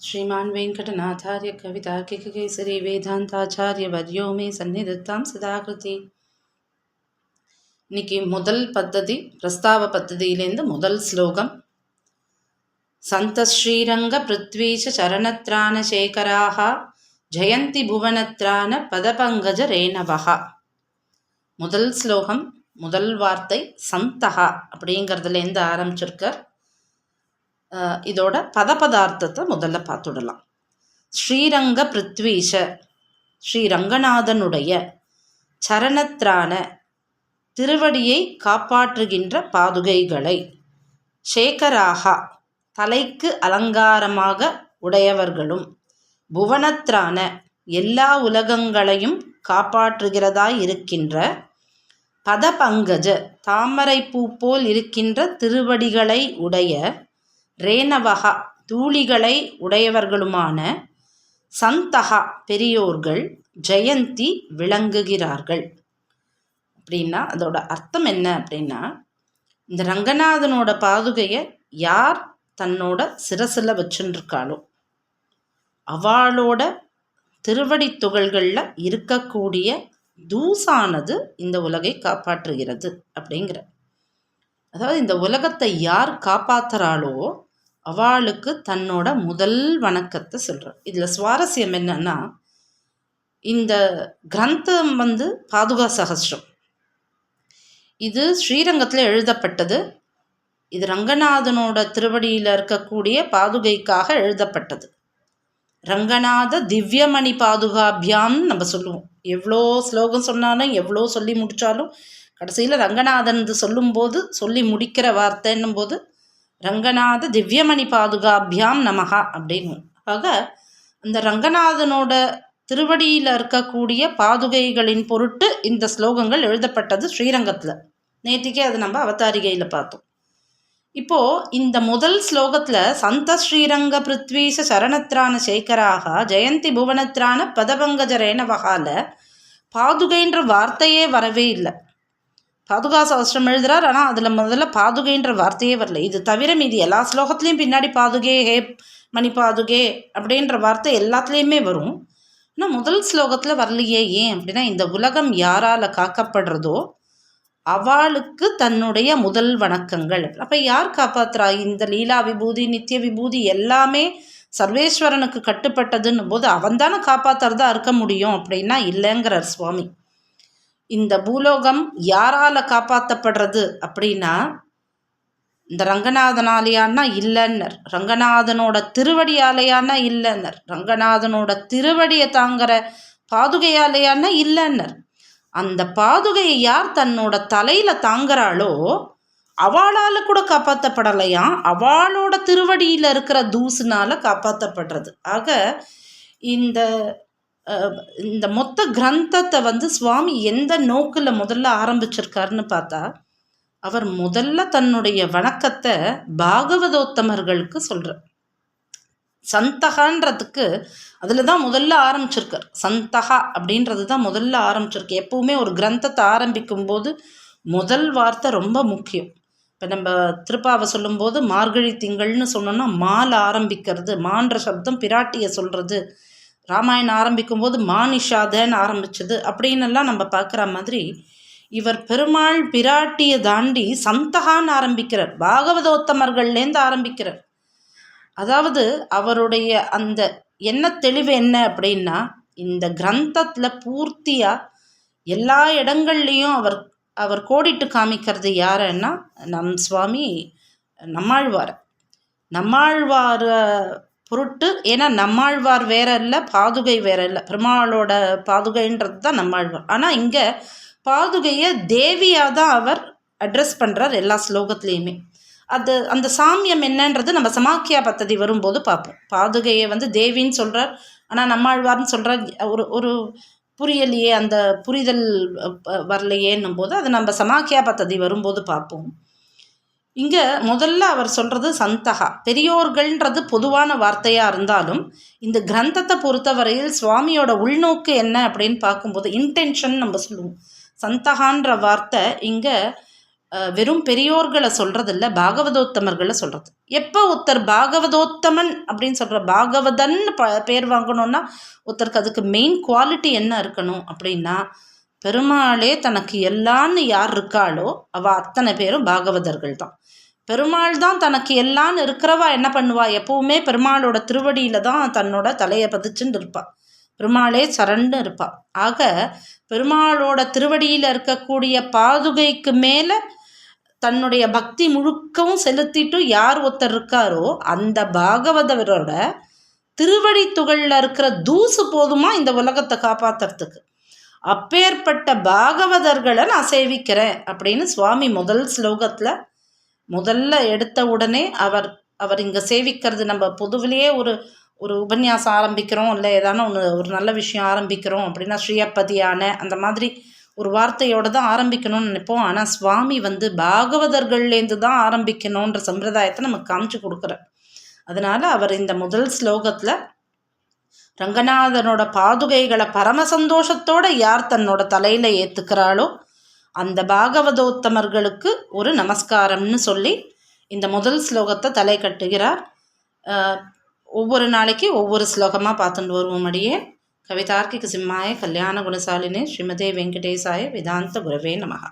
श्रीमान् वेङ्कटनाथार्य कवितार्किककेसरी वेदांताचार्यवर्यो मे सन्निधत्तां सदाकृति. இன்னைக்கு முதல் பத்ததி பிரஸ்தாவ பத்ததியிலேருந்து முதல் ஸ்லோகம். சந்த ஸ்ரீரங்க பிருத்வீஷ சரணத்ரான சேகராக ஜெயந்தி புவனத்ரான பதபங்கஜ ரேணவகா. முதல் ஸ்லோகம் முதல் வார்த்தை சந்தகா அப்படிங்கிறதுலேருந்து ஆரம்பிச்சிருக்கார். இதோட பதபதார்த்தத்தை முதல்ல பார்த்துடலாம். ஸ்ரீரங்க பிருத்வீஷ ஸ்ரீரங்கநாதனுடைய சரணத்ரான திருவடியை காப்பாற்றுகின்ற பாதுகைகளை, சேகராகா தலைக்கு அலங்காரமாக உடையவர்களும், புவனத்ரான எல்லா உலகங்களையும் காப்பாற்றுகிறதாய் இருக்கின்ற, பதபங்கஜ தாமரை பூ போல் இருக்கின்ற திருவடிகளை உடைய, ரேணவகா தூளிகளை உடையவர்களுமான, சந்தகா பெரியோர்கள், ஜெயந்தி விளங்குகிறார்கள். அப்படின்னா அதோட அர்த்தம் என்ன அப்படின்னா, இந்த ரங்கநாதனோட பாதுகையை யார் தன்னோட சிரசில் வச்சுருக்காளோ அவளோட திருவடி துகள்களில் இருக்கக்கூடிய தூசானது இந்த உலகை காப்பாற்றுகிறது அப்படிங்கிற. அதாவது இந்த உலகத்தை யார் காப்பாற்றுறாளோ அவளுக்கு தன்னோட முதல் வணக்கத்தை சொல்கிறார். இதில் சுவாரஸ்யம் என்னன்னா, இந்த கிரந்தம் பாதுகா சகஸ்ரம். இது ஸ்ரீரங்கத்தில் எழுதப்பட்டது. இது ரங்கநாதனோட திருவடியில் இருக்கக்கூடிய பாதுகைக்காக எழுதப்பட்டது. ரங்கநாத திவ்யமணி பாதுகாபியாம்னு நம்ம சொல்லுவோம். எவ்வளோ ஸ்லோகம் சொன்னாலும் எவ்வளோ சொல்லி முடித்தாலும் கடைசியில் ரங்கநாதன் சொல்லும்போது சொல்லி முடிக்கிற வார்த்தைன்னும் போது ரங்கநாத திவ்யமணி பாதுகாபியாம் நமகா அப்படின்னு. ஆக அந்த ரங்கநாதனோட திருவடியில் இருக்கக்கூடிய பாதுகைகளின் பொருட்டு இந்த ஸ்லோகங்கள் எழுதப்பட்டது ஸ்ரீரங்கத்தில். நேற்றுக்கே அது நம்ம அவதாரிகையில் பார்த்தோம். இப்போது இந்த முதல் ஸ்லோகத்தில் சந்த ஸ்ரீரங்க பிருத்வீஷ சரணத்ரான சேகராக ஜெயந்தி புவனத்ரான பதபங்கஜ ரேணவகால பாதுகைன்ற வார்த்தையே வரவே இல்லை. பாதுகா சகஸ்ரம் எழுதுறார், ஆனால் அதில் முதல்ல பாதுகைன்ற வார்த்தையே வரல. இது தவிர மீதி எல்லா ஸ்லோகத்துலேயும் பின்னாடி பாதுகே, ஹே மணி பாதுகே அப்படின்ற வார்த்தை எல்லாத்துலேயுமே வரும். ஆனால் முதல் ஸ்லோகத்தில் வரலையே. ஏன் அப்படின்னா, இந்த உலகம் யாரால் காக்கப்படுறதோ அவளுக்கு தன்னுடைய முதல் வணக்கங்கள். அப்போ யார் காப்பாற்றுறா? இந்த லீலா விபூதி நித்திய விபூதி எல்லாமே சர்வேஸ்வரனுக்கு கட்டுப்பட்டதுன்னு போது அவன் தானே காப்பாற்றுறதா இருக்க முடியும் அப்படின்னா இல்லைங்கிறார் சுவாமி. இந்த பூலோகம் யாரால் காப்பாற்றப்படுறது அப்படின்னா இந்த ரங்கநாதனாலேயான்னா இல்லைன்னர், ரங்கநாதனோட திருவடியாலேயான்னா இல்லைன்னர், ரங்கநாதனோட திருவடியை தாங்கிற பாதுகையாலேயான்னா இல்லைன்னர். அந்த பாதுகையை யார் தன்னோட தலையில் தாங்குறாளோ அவளால் கூட காப்பாற்றப்படலையாம், அவளோட திருவடியில் இருக்கிற தூசுனால காப்பாற்றப்படுறது. ஆக இந்த மொத்த கிரந்தத்தை சுவாமி எந்த நோக்கில் முதல்ல ஆரம்பிச்சிருக்காருன்னு பார்த்தா, அவர் முதல்ல தன்னுடைய வணக்கத்தை பாகவதோத்தமர்களுக்கு சொல்கிறார். சந்தகான்றதுக்கு அதில் தான் முதல்ல ஆரம்பிச்சிருக்கார். சந்தகா அப்படின்றது தான் முதல்ல ஆரம்பிச்சிருக்கு. எப்பவுமே ஒரு கிரந்தத்தை ஆரம்பிக்கும் போது முதல் வார்த்தை ரொம்ப முக்கியம். இப்போ நம்ம திருப்பாவை சொல்லும்போது மார்கழி திங்கள்னு சொன்னோன்னா மால ஆரம்பிக்கிறது, மான்ற சப்தம் பிராட்டியை சொல்கிறது. ராமாயணம் ஆரம்பிக்கும் போது மானிஷாதன்னு ஆரம்பிச்சது அப்படின்னெல்லாம் நம்ம பார்க்குற மாதிரி இவர் பெருமாள் பிராட்டியை தாண்டி சந்தகான்னு ஆரம்பிக்கிறார், பாகவதோத்தமர்கள்லேருந்து ஆரம்பிக்கிறார். அதாவது அவருடைய அந்த என்ன தெளிவு என்ன அப்படின்னா, இந்த கிரந்தத்தில் பூர்த்தியாக எல்லா இடங்கள்லேயும் அவர் கோடிட்டு காமிக்கிறது யாருன்னா நம் சுவாமி நம்மாழ்வார் பொருட்டு. ஏன்னா நம்மாழ்வார் வேற இல்லை, பாதுகை வேற இல்லை. பெருமாளோட பாதுகைன்றது தான் நம்மாழ்வார். ஆனால் இங்கே பாதுகையை தேவியாக தான் அவர் அட்ரஸ் பண்ணுறார் எல்லா ஸ்லோகத்துலேயுமே. அந்த சாமியம் என்னன்றது நம்ம சமாக்கியா பத்ததி வரும்போது பார்ப்போம். பாதுகையை தேவின்னு சொல்கிறார், ஆனால் நம்மாழ்வார்னு சொல்கிறார். ஒரு புரியலையே, அந்த புரிதல் வரலையேன்னும் போது அது நம்ம சமாக்கியா பத்ததி வரும்போது பார்ப்போம். இங்கே முதல்ல அவர் சொல்கிறது சந்தகா பெரியோர்கள்ன்றது பொதுவான வார்த்தையாக இருந்தாலும் இந்த கிரந்தத்தை பொறுத்தவரையில் சுவாமியோட உள்நோக்கு என்ன அப்படின்னு பார்க்கும்போது இன்டென்ஷன் நம்ம சொல்லுவோம். சந்தகான்ற வார்த்தை இங்கே வெறும் பெரியோர்களை சொல்கிறதில்ல, பாகவதோத்தமர்களை சொல்கிறது. எப்போ ஒருத்தர் பாகவதோத்தமன் அப்படின்னு சொல்கிற பாகவதன் பேர் வாங்கணுன்னா ஒருத்தருக்கு அதுக்கு மெயின் குவாலிட்டி என்ன இருக்கணும் அப்படின்னா, பெருமாளே தனக்கு எல்லான்னு யார் இருக்காளோ அவள் அத்தனை பேரும் பாகவதர்கள் தான். பெருமாள் தான் தனக்கு எல்லான்னு இருக்கிறவா என்ன பண்ணுவா, எப்பவுமே பெருமாளோட திருவடியில தான் தன்னோட தலையை பதிச்சுன்னு இருப்பாள். பெருமாளே சரண்டு இருப்பாள். ஆக பெருமாளோட திருவடியில் இருக்கக்கூடிய பாதுகைக்கு மேலே தன்னுடைய பக்தி முழுக்கவும் செலுத்திட்டு யார் ஒருத்தர் இருக்காரோ அந்த பாகவதரோட திருவடி துகளில் இருக்கிற தூசு போதுமா இந்த உலகத்தை காப்பாற்றுறதுக்கு. அப்பேற்பட்ட பாகவதர்களை நான் சேவிக்கிறேன் அப்படின்னு சுவாமி முதல் ஸ்லோகத்தில் முதல்ல எடுத்த உடனே அவர் இங்கே சேவிக்கிறது. நம்ம பொதுவிலேயே ஒரு உபன்யாசம் ஆரம்பிக்கிறோம், இல்லை ஏதான ஒரு நல்ல விஷயம் ஆரம்பிக்கிறோம் அப்படின்னா ஸ்ரீயப்பதியான அந்த மாதிரி ஒரு வார்த்தையோடு தான் ஆரம்பிக்கணும்னு நினைப்போம். ஆனால் சுவாமி பாகவதர்கள்லேருந்து தான் ஆரம்பிக்கணுன்ற சம்பிரதாயத்தை நமக்கு காமிச்சு கொடுக்குறார். அதனால் அவர் இந்த முதல் ஸ்லோகத்தில் ரங்கநாதனோட பாதுகைகளை பரம சந்தோஷத்தோடு யார் தன்னோட தலையில் ஏற்றுக்கிறாளோ அந்த பாகவதோத்தமர்களுக்கு ஒரு நமஸ்காரம்னு சொல்லி இந்த முதல் ஸ்லோகத்தை தலை கட்டுகிறார். ஒவ்வொரு நாளைக்கு ஒவ்வொரு ஸ்லோகமாக பார்த்துட்டு வருவோம். அடியே கவிதார்க்கிக சிம்மாய கல்யாண குணசாலினே ஸ்ரீமதே வெங்கடேசாய வேதாந்த குரவே நமஹ.